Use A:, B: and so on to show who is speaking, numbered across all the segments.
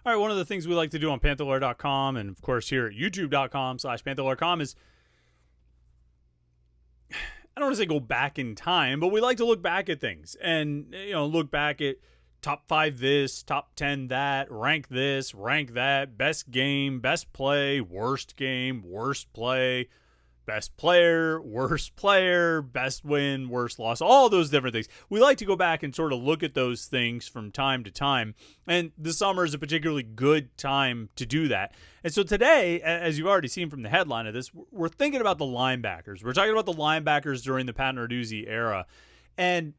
A: All right, one of the things we like to do on Panther-Lair.com and, of course, here at youtube.com/Panther-Lair.com is, I don't want to say go back in time, but we like to look back at things and, look back at top 5 this, top 10 that, rank this, rank that, best game, best play, worst game, worst play, best player, worst player, best win, worst loss, all those different things. We like to go back and sort of look at those things from time to time, and the summer is a particularly good time to do that. And so today, as you've already seen from the headline of this, we're thinking about the linebackers. We're talking about the linebackers during the Pat Narduzzi era, and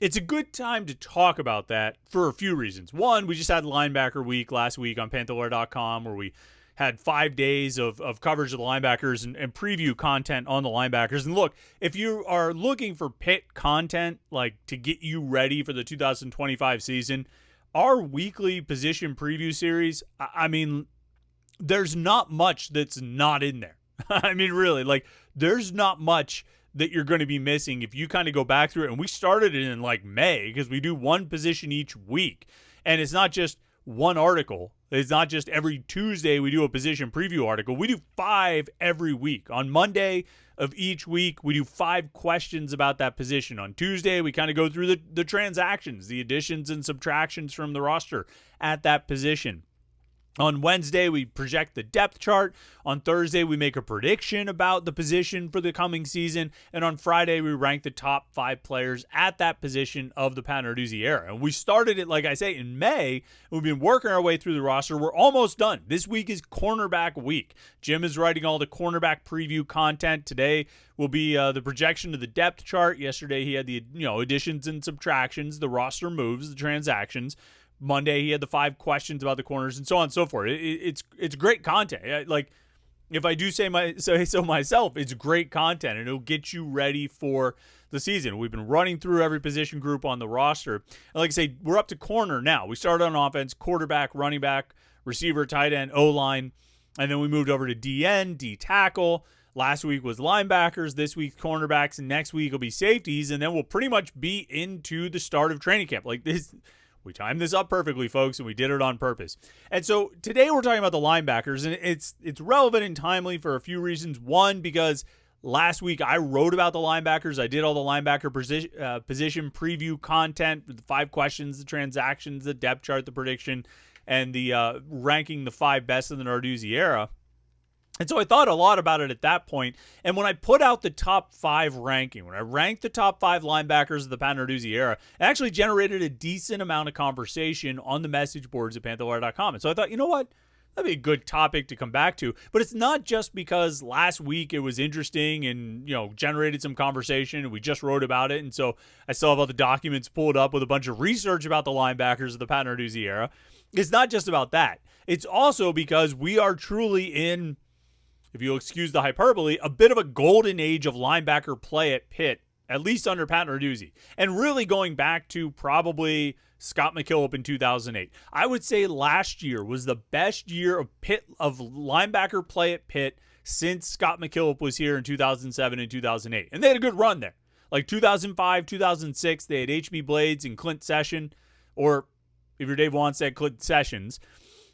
A: it's a good time to talk about that for a few reasons. One, we just had linebacker week last week on Panther-Lair.com where we had 5 days of coverage of the linebackers and preview content on the linebackers. And look, if you are looking for Pitt content, like to get you ready for the 2025 season, our weekly position preview series, I mean, there's not much that's not in there. I mean, really, like, there's not much that you're going to be missing if you kind of go back through it. And we started it in like May because we do one position each week. And it's not just one article. It's not just every Tuesday we do a position preview article. We do 5 every week. On Monday of each week, we do 5 questions about that position. On Tuesday, we kind of go through the transactions, the additions and subtractions from the roster at that position. On Wednesday, we project the depth chart. On Thursday, we make a prediction about the position for the coming season. And on Friday, we rank the top 5 players at that position of the Pat Narduzzi era. And we started it, like I say, in May. We've been working our way through the roster. We're almost done. This week is cornerback week. Jim is writing all the cornerback preview content. Today will be the projection of the depth chart. Yesterday, he had the additions and subtractions, the roster moves, the transactions. Monday, he had the 5 questions about the corners and so on and so forth. It's great content. Like, if I do say so myself, it's great content, and it'll get you ready for the season. We've been running through every position group on the roster. And like I say, we're up to corner now. We started on offense, quarterback, running back, receiver, tight end, O-line, and then we moved over to DN, D-tackle. Last week was linebackers. This week, cornerbacks, and next week will be safeties, and then we'll pretty much be into the start of training camp. Like this. We timed this up perfectly, folks, and we did it on purpose. And so today we're talking about the linebackers, and it's relevant and timely for a few reasons. One, because last week I wrote about the linebackers. I did all the linebacker position preview content, the 5 questions, the transactions, the depth chart, the prediction, and the ranking the 5 best in the Narduzzi era. And so I thought a lot about it at that point. And when I put out the top 5 ranking, when I ranked the top 5 linebackers of the Pat Narduzzi era, it actually generated a decent amount of conversation on the message boards at Panther-Lair.com. And so I thought, you know what? That'd be a good topic to come back to. But it's not just because last week it was interesting and, generated some conversation and we just wrote about it. And so I still have all the documents pulled up with a bunch of research about the linebackers of the Pat Narduzzi era. It's not just about that. It's also because we are truly in, if you'll excuse the hyperbole, a bit of a golden age of linebacker play at Pitt, at least under Pat Narduzzi, and really going back to probably Scott McKillop in 2008. I would say last year was the best year of linebacker play at Pitt since Scott McKillop was here in 2007 and 2008. And they had a good run there. Like 2005, 2006, they had H.B. Blades and Clint Session, or if you're Dave Wanstead, Clint Sessions.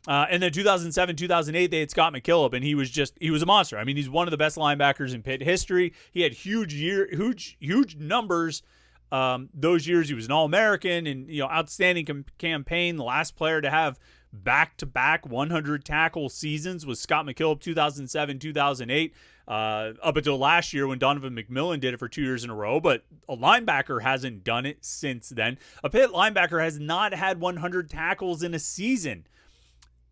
A: And then 2007, 2008, they had Scott McKillop, and he was a monster. I mean, he's one of the best linebackers in Pitt history. He had huge numbers. Those years, he was an All-American and, outstanding campaign. The last player to have back-to-back 100 tackle seasons was Scott McKillop, 2007, 2008, up until last year when Donovan McMillan did it for 2 years in a row. But a linebacker hasn't done it since then. A Pitt linebacker has not had 100 tackles in a season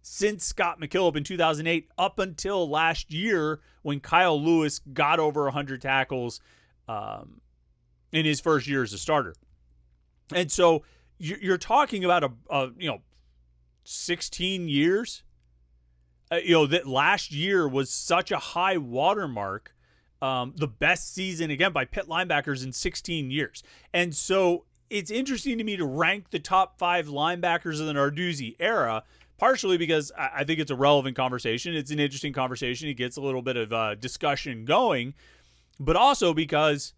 A: since Scott McKillop in 2008 up until last year when Kyle Lewis got over 100 tackles in his first year as a starter. And so you're talking about 16 years. That last year was such a high watermark, the best season, again, by Pitt linebackers in 16 years. And so it's interesting to me to rank the top 5 linebackers of the Narduzzi era, partially because I think it's a relevant conversation. It's an interesting conversation. It gets a little bit of discussion going, but also because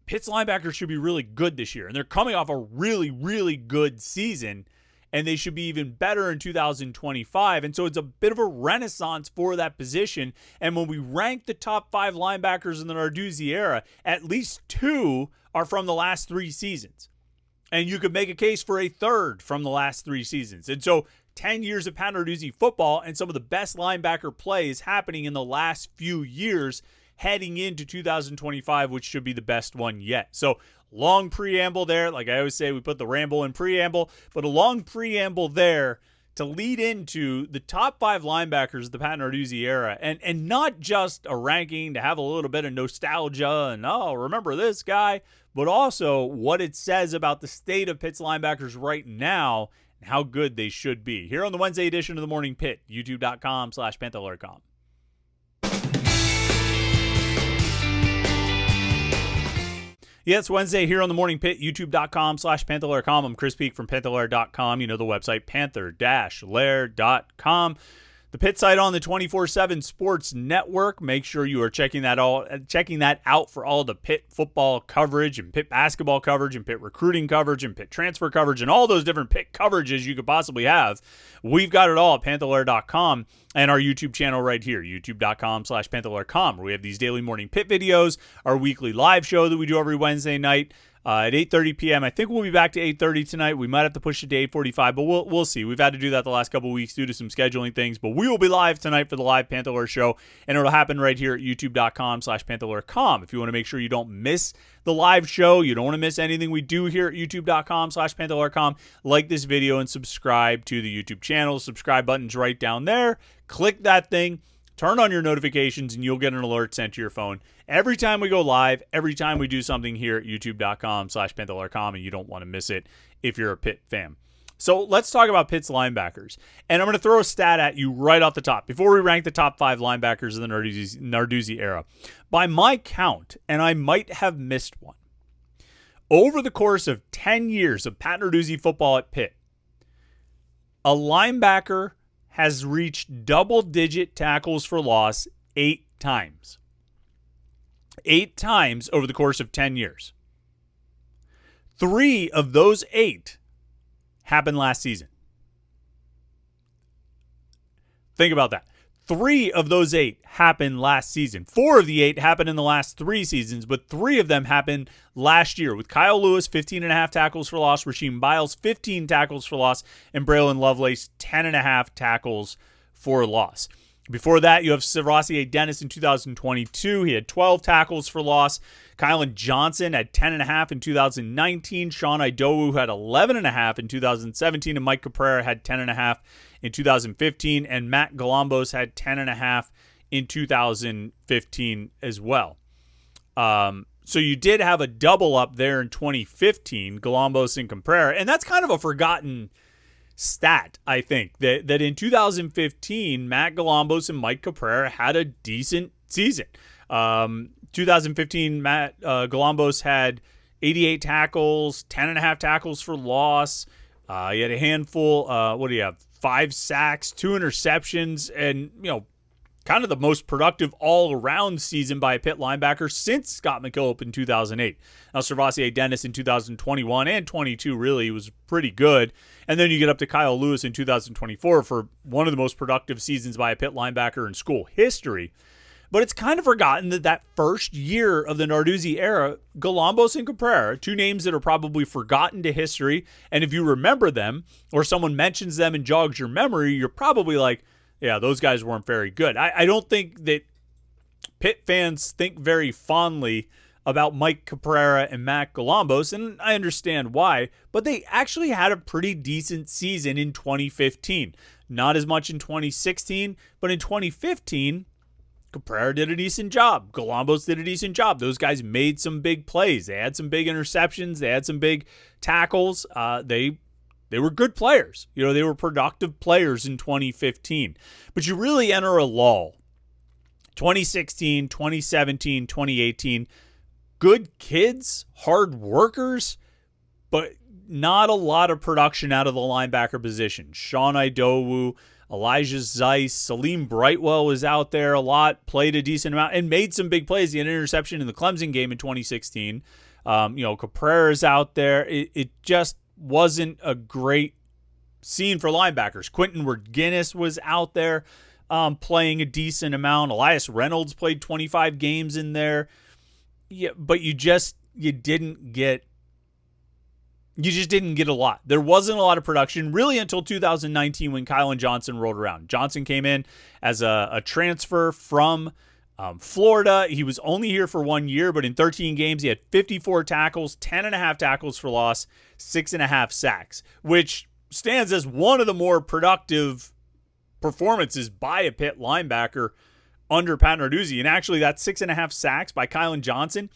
A: Pitt's linebackers should be really good this year, and they're coming off a really, really good season. and they should be even better in 2025. And so it's a bit of a renaissance for that position. And when we rank the top 5 linebackers in the Narduzzi era, at least 2 are from the last 3 seasons. And you could make a case for a third from the last 3 seasons. And so 10 years of Pat Narduzzi football and some of the best linebacker plays happening in the last few years heading into 2025, which should be the best one yet. So long preamble there. Like I always say, we put the ramble in preamble, but a long preamble there to lead into the top 5 linebackers of the Pat Narduzzi era, and not just a ranking to have a little bit of nostalgia and, oh, remember this guy, but also what it says about the state of Pitt's linebackers right now and how good they should be. Here on the Wednesday edition of the Morning Pitt, youtube.com/Panther-Lair.com. Yeah, it's Wednesday here on the Morning Pitt, youtube.com/Panther-Lair.com. I'm Chris Peak from Panther-Lair.com. You know the website, Panther-Lair.com. The Pitt site on the 24/7 Sports Network. Make sure you are checking that out for all the Pitt football coverage and Pitt basketball coverage and Pitt recruiting coverage and Pitt transfer coverage and all those different Pitt coverages you could possibly have. We've got it all at Panther-Lair.com and our YouTube channel right here, youtube.com/Panther-Lair.com, where we have these daily morning Pitt videos, our weekly live show that we do every Wednesday night. At 8:30 p.m. I think we'll be back to 8:30 tonight. We might have to push it to 8:45, but we'll see. We've had to do that the last couple of weeks due to some scheduling things, but we will be live tonight for the live Panther-Lair show, and it'll happen right here at youtube.com/Panther-Lair.com. If you want to make sure you don't miss the live show, you don't want to miss anything we do here at youtube.com/Panther-Lair.com, like this video and subscribe to the YouTube channel. Subscribe button's right down there. Click that thing. Turn on your notifications, and you'll get an alert sent to your phone every time we go live, every time we do something here at youtube.com/Panther-Lair.com, and you don't want to miss it if you're a Pitt fan. So let's talk about Pitt's linebackers. And I'm going to throw a stat at you right off the top before we rank the top 5 linebackers of the Narduzzi era. By my count, and I might have missed one, over the course of 10 years of Pat Narduzzi football at Pitt, a linebacker has reached double-digit tackles for loss 8 times. 8 times over the course of 10 years. 3 of those 8 happened last season. Think about that. 3 of those 8 happened last season. 4 of the 8 happened in the last 3 seasons, but 3 of them happened last year with Kyle Lewis, 15.5 tackles for loss, Rasheem Biles, 15 tackles for loss, and Braylon Lovelace, 10.5 tackles for loss. Before that, you have Servassier Dennis in 2022. He had 12 tackles for loss. Kylan Johnson had 10.5 in 2019. Sean Idowu had 11.5 in 2017. And Mike Caprera had 10.5 in 2015. And Matt Galambos had 10.5 in 2015 as well. So you did have a double up there in 2015, Galambos and Caprera. And that's kind of a forgotten stat, I think, that in 2015, Matt Galambos and Mike Caprera had a decent season. 2015, Matt Galambos had 88 tackles, 10.5 tackles for loss. He had a handful, 5 sacks, 2 interceptions, and, kind of the most productive all-around season by a Pitt linebacker since Scott McKillop in 2008. Now, Servassier Dennis in 2021 and 22 really was pretty good. And then you get up to Kyle Lewis in 2024 for one of the most productive seasons by a Pitt linebacker in school history. But it's kind of forgotten that first year of the Narduzzi era, Galambos and Caprera, 2 names that are probably forgotten to history. And if you remember them or someone mentions them and jogs your memory, you're probably like, yeah, those guys weren't very good. I don't think that Pitt fans think very fondly about Mike Caprera and Matt Galambos, and I understand why, but they actually had a pretty decent season in 2015. Not as much in 2016, but in 2015, Caprera did a decent job. Galambos did a decent job. Those guys made some big plays. They had some big interceptions. They had some big tackles. They were good players. They were productive players in 2015. But you really enter a lull. 2016, 2017, 2018, good kids, hard workers, but not a lot of production out of the linebacker position. Sean Idowu, Elijah Zeiss, Salim Brightwell was out there a lot, played a decent amount, and made some big plays. He had an interception in the Clemson game in 2016. Caprera's out there. It just wasn't a great seen for linebackers. Quentin Guinness was out there playing a decent amount. Elias Reynolds played 25 games in there. Yeah, but you just didn't get a lot. There wasn't a lot of production really until 2019 when Kylan Johnson rolled around. Johnson came in as a transfer from Florida. He was only here for 1 year, but in 13 games, he had 54 tackles, 10.5 tackles for loss, 6.5 sacks, which stands as one of the more productive performances by a Pitt linebacker under Pat Narduzzi. And actually, that 6.5 sacks by Kylan Johnson,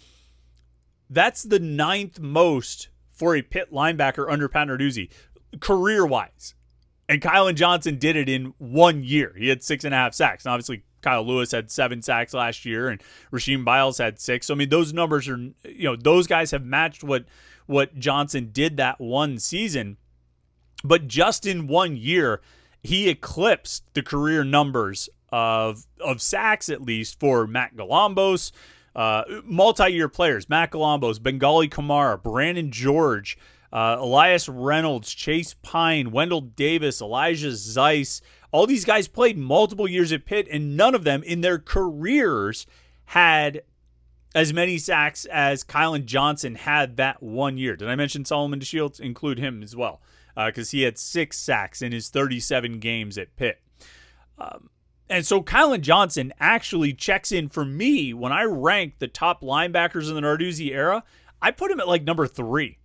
A: that's the 9th most for a Pitt linebacker under Pat Narduzzi, career-wise. And Kylan Johnson did it in 1 year. He had 6.5 sacks. And obviously, Kyle Lewis had 7 sacks last year, and Rasheem Biles had 6. So, I mean, those numbers are, those guys have matched what Johnson did that one season. But just in 1 year, he eclipsed the career numbers of sacks, at least, for Matt Galambos, multi-year players, Matt Galambos, Bengali Kamara, Brandon George, Elias Reynolds, Chase Pine, Wendell Davis, Elijah Zeiss. All these guys played multiple years at Pitt, and none of them in their careers had as many sacks as Kylan Johnson had that 1 year. Did I mention Solomon DeShields? Include him as well, because he had 6 sacks in his 37 games at Pitt. And so Kylan Johnson actually checks in for me when I rank the top linebackers in the Narduzzi era. I put him at like number 3.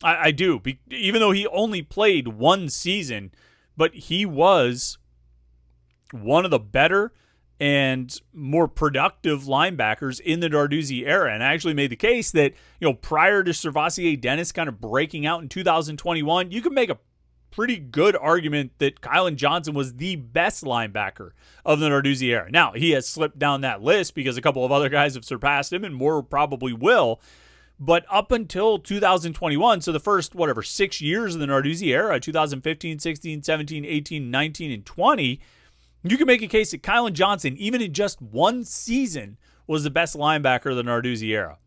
A: I do, even though he only played 1 season, but he was one of the better and more productive linebackers in the Narduzzi era. And I actually made the case that, prior to Servassier Dennis kind of breaking out in 2021, you could make a pretty good argument that Kylan Johnson was the best linebacker of the Narduzzi era. Now, he has slipped down that list because a couple of other guys have surpassed him, and more probably will. But up until 2021, so the first, 6 years of the Narduzzi era, 2015, 16, 17, 18, 19, and 20, you can make a case that Kylan Johnson, even in just 1 season, was the best linebacker of the Narduzzi era.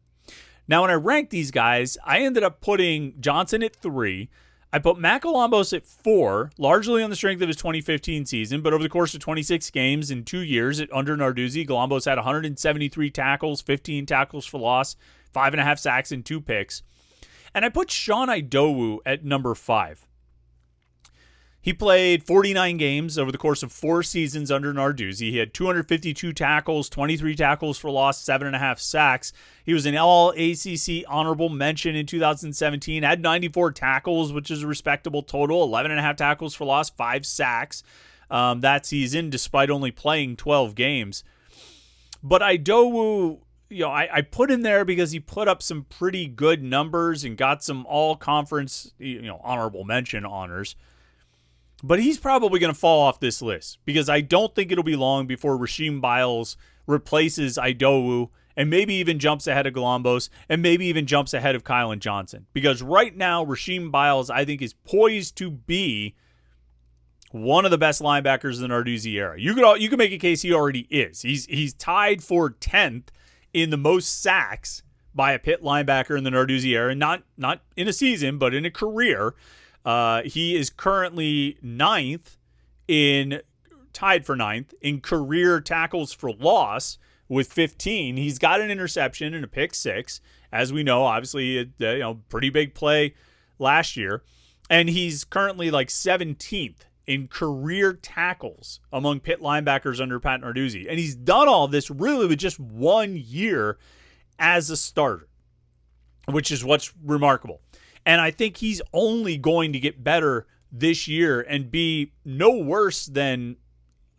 A: Now, when I ranked these guys, I ended up putting Johnson at 3. I put Matt Galambos at 4, largely on the strength of his 2015 season, but over the course of 26 games in 2 years under Narduzzi, Galambos had 173 tackles, 15 tackles for loss, 5.5 sacks, and 2 picks. And I put Sean Idowu at number 5. He played 49 games over the course of 4 seasons under Narduzzi. He had 252 tackles, 23 tackles for loss, 7.5 sacks. He was an All-ACC honorable mention in 2017, had 94 tackles, which is a respectable total, 11.5 tackles for loss, 5 sacks that season, despite only playing 12 games. But Idowu, I put him there because he put up some pretty good numbers and got some all-conference, honorable mention honors. But he's probably going to fall off this list because I don't think it'll be long before Rasheem Biles replaces Idowu and maybe even jumps ahead of Galambos and maybe even jumps ahead of Kylan Johnson. Because right now, Rasheem Biles, I think, is poised to be one of the best linebackers in the Narduzzi era. You can make a case he already is. He's tied for 10th in the most sacks by a Pitt linebacker in the Narduzzi era, not in a season, but in a career. He is currently tied for 9th in career tackles for loss with 15. He's got an interception and a pick 6, as we know. Obviously, pretty big play last year, and he's currently like 17th in career tackles among Pitt linebackers under Pat Narduzzi, and he's done all this really with just 1 year as a starter, which is what's remarkable. And I think he's only going to get better this year and be no worse than,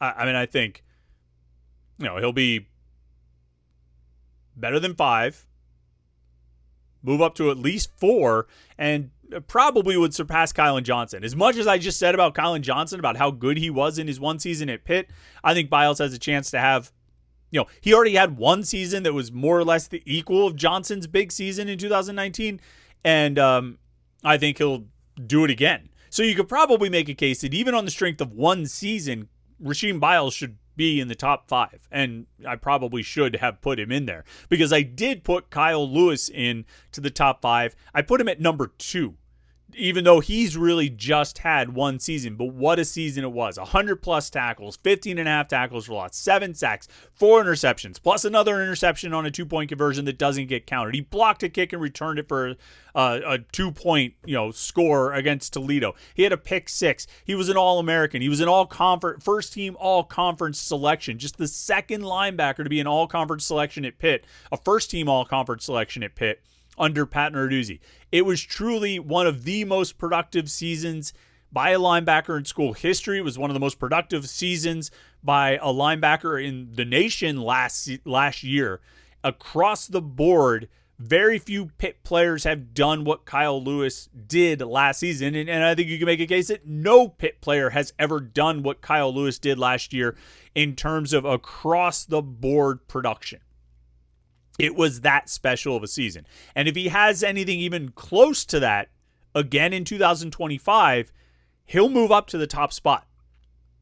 A: I think, he'll be better than 5, move up to at least 4, and probably would surpass Kylan Johnson. As much as I just said about Kylan Johnson, about how good he was in his 1 season at Pitt, I think Biles has a chance to have, he already had 1 season that was more or less the equal of Johnson's big season in 2019. And I think he'll do it again. So you could probably make a case that even on the strength of 1 season, Rasheem Biles should be in the top 5. And I probably should have put him in there because I did put Kyle Lewis in to the top 5. I put him at number 2. even though he's really just had one season. But what a season it was. 100-plus tackles, 15.5 tackles for loss, 7 sacks, 4 interceptions, plus another interception on a 2-point conversion that doesn't get counted. He blocked a kick and returned it for a 2-point score against Toledo. He had a pick 6. He was an All-American. He was an all-conference, first-team all-conference selection, just the second linebacker to be an all-conference selection at Pitt, a first-team all-conference selection at Pitt under Pat Narduzzi. It was truly one of the most productive seasons by a linebacker in school history. It was one of the most productive seasons by a linebacker in the nation last year. Across the board, very few Pitt players have done what Kyle Lewis did last season, and I think you can make a case that no Pitt player has ever done what Kyle Lewis did last year in terms of across-the-board production. It was that special of a season. And if he has anything even close to that again in 2025, he'll move up to the top spot,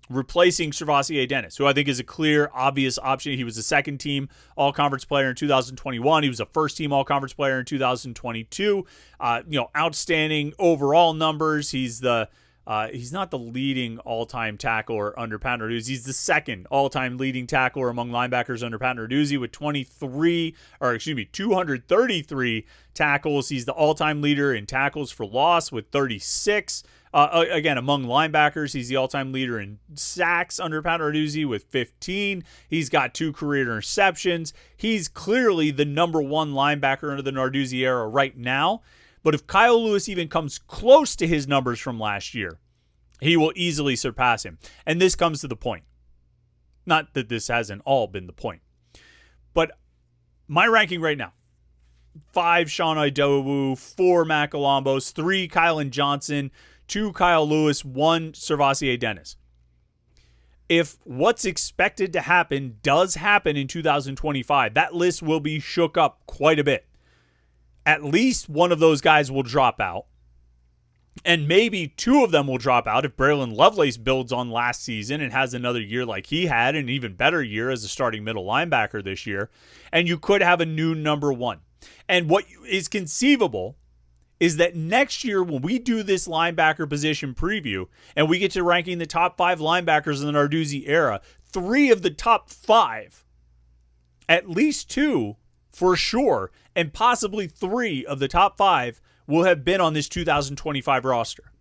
A: replacing Servassier Dennis, who I think is a clear, obvious option. He was a second-team all-conference player in 2021. He was a first-team all-conference player in 2022. Outstanding overall numbers. He's not the leading all-time tackler under Pat Narduzzi. He's the second all-time leading tackler among linebackers under Pat Narduzzi with 233 tackles. He's the all-time leader in tackles for loss with 36. Again, among linebackers, he's the all-time leader in sacks under Pat Narduzzi with 15. He's got 2 career interceptions. He's clearly the number 1 linebacker under the Narduzzi era right now. But if Kyle Lewis even comes close to his numbers from last year, he will easily surpass him. And this comes to the point. Not that this hasn't all been the point. But my ranking right now, 5 Sean Idowu, 4 Matt Galambos, 3 Kylan Johnson, 2 Kyle Lewis, 1 Servassier Dennis. If what's expected to happen does happen in 2025, that list will be shook up quite a bit. At least one of those guys will drop out. And maybe 2 of them will drop out if Braylon Lovelace builds on last season and has another year like he had, an even better year as a starting middle linebacker this year. And you could have a new number 1. And what is conceivable is that next year when we do this linebacker position preview and we get to ranking the top 5 linebackers in the Narduzzi era, 3 of the top 5, at least 2 for sure, and possibly 3 of the top 5 will have been on this 2025 roster.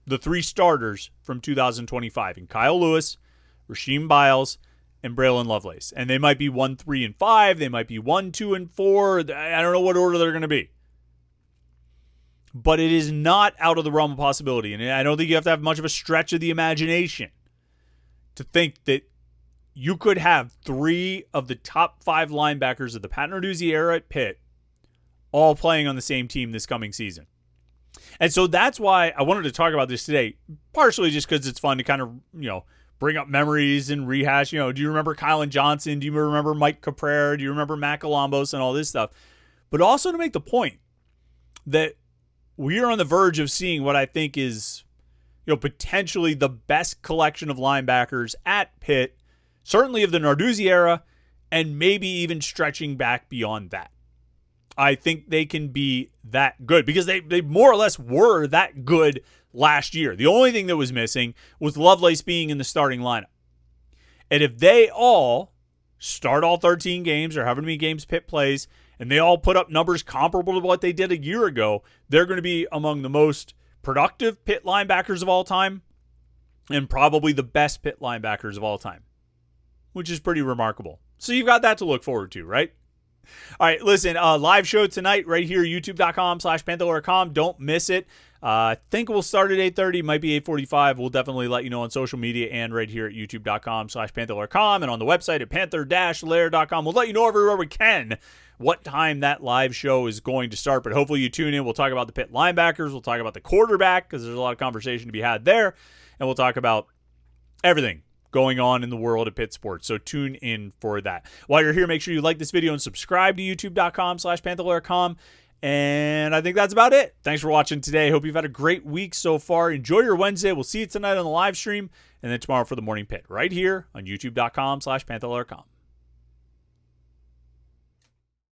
A: The 3 starters from 2025, and Kyle Lewis, Rasheem Biles, and Braylon Lovelace. And they might be 1, 3, and 5. They might be 1, 2, and 4. I don't know what order they're going to be. But it is not out of the realm of possibility. And I don't think you have to have much of a stretch of the imagination to think that you could have 3 of the top 5 linebackers of the Pat Narduzzi era at Pitt all playing on the same team this coming season. And so that's why I wanted to talk about this today, partially just because it's fun to kind of, bring up memories and rehash. Do you remember Kylan Johnson? Do you remember Mike Caprera? Do you remember Matt Galambos and all this stuff? But also to make the point that we are on the verge of seeing what I think is, potentially the best collection of linebackers at Pitt, certainly of the Narduzzi era, and maybe even stretching back beyond that. I think they can be that good because they more or less were that good last year. The only thing that was missing was Lovelace being in the starting lineup. And if they all start all 13 games or however many games Pitt plays, and they all put up numbers comparable to what they did a year ago, they're going to be among the most productive Pitt linebackers of all time and probably the best Pitt linebackers of all time, which is pretty remarkable. So you've got that to look forward to, right? All right, listen, live show tonight right here, youtube.com/Panther-Lair.com. Don't miss it. I think we'll start at 8:30, might be 8:45. We'll definitely let you know on social media and right here at youtube.com/Panther-Lair.com and on the website at Panther-Lair.com. We'll let you know everywhere we can what time that live show is going to start, but hopefully you tune in. We'll talk about the Pitt linebackers. We'll talk about the quarterback because there's a lot of conversation to be had there, and we'll talk about everything going on in the world of Pitt sports. So tune in for that. While you're here, make sure you like this video and subscribe to youtube.com/Panther-Lair.com. And I think that's about it. Thanks for watching today. Hope you've had a great week so far. Enjoy your Wednesday. We'll see you tonight on the live stream and then tomorrow for the Morning Pitt right here on youtube.com/Panther-Lair.com.